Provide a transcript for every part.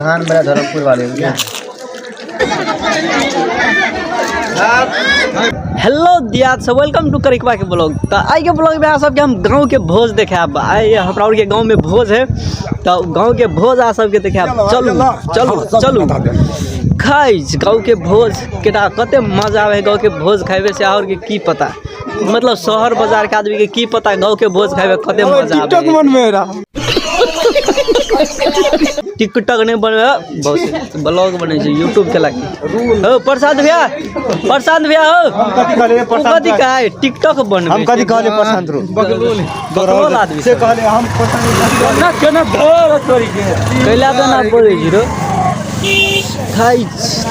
धान मेरा धर्मपुर वाले क्या। हेलो दियाद सब वेलकम टू करिकवा के ब्लॉग। तो आई के ब्लॉग में आ सबके हम गांव के भोज देखे आए हमरा के गांव में भोज है। तो गांव के भोज आ सबके देखे चलू चलू चलू खाई गांव के भोज केटा कते मजा आवे गांव के भोज खाइबे से और के की पता मतलब शहर बाजार के आदमी के की पता गांव के भोज खाइबे कते मजा आवे। टिकटॉक नहीं बने बहुत ब्लॉग बने यूट्यूब के लागी हो प्रसाद भैया हो कथी का है टिकटॉक बन हम कथी कहले प्रशांत रो बकलोल आदमी से कहले हम ना केना घर तोरी के कैला तो ना बोले जीरो खाई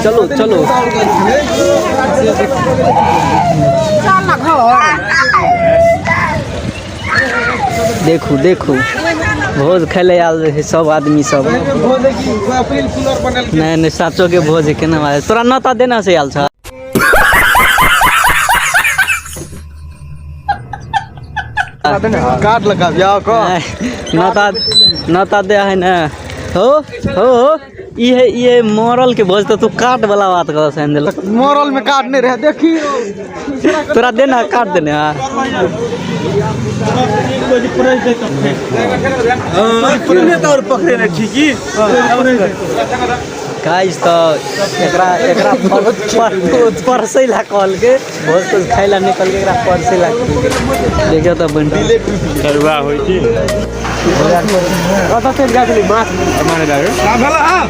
चलो चलो देखू देखू भोज खेले आल है सब आदमी सब नहीं साचो के भोज है केना मारे तोरा नता देना से आल छ काट लगा जाओ को नता दे है ना हो ये मॉरल के भोज तो तू काट वाला बात कर सैंडल मोरल में काटने रहे देखी तोरा देना काट देने हां और पकड़े ना ठीक ही गाइस तो एकरा परसे ला कॉल के भोज तो खाइला निकल के एकरा परसे ला देखो तो बंटी करवा होई छी कत से गाछली माछ माने दायो का भला हां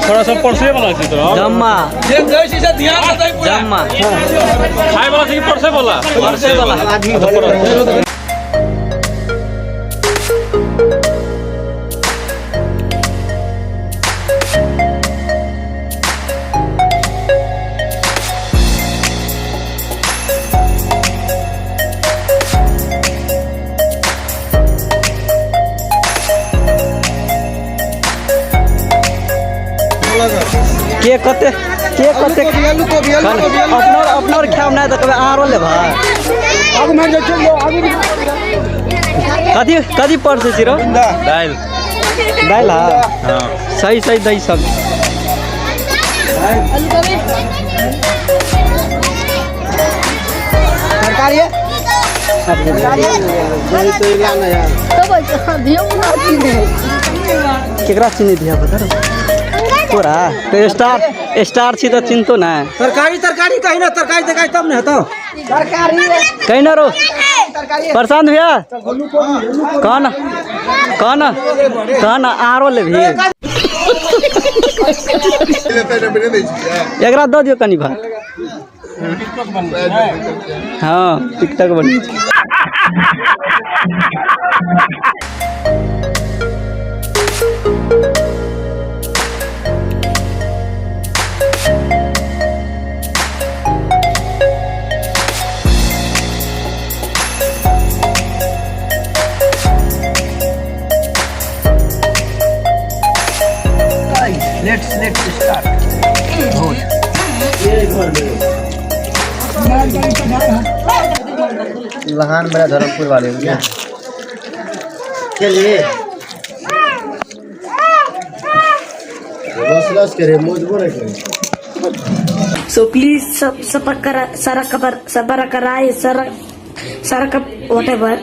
थोड़ा सा परसे वाला छी तो जम्मा जे जैसी से ध्यान से पूरा जम्मा खाए वाला छी परसे वाला के कते अपनर खाम नहीं तो कभी आरो ले भाई कथी परसे छिरो दाल हां सही दही सब सरकारी है तो इलाना यार केकरा चिन्ह दिया बता तोरा तो स्टार छी तो चिंतो ना तरकारी कहीं ना तरकारी तब नहीं तो तरकारी कहीं ना रो प्रशांत भैया कहना आरो ले भी एकरा दो दियो कनी भाई हाँ टिकटॉक बन लेट्स स्टार्ट लहान मेरा धर्मपुर वाले क्या चलिए बस करे मजबूर है So please subscribe, whatever.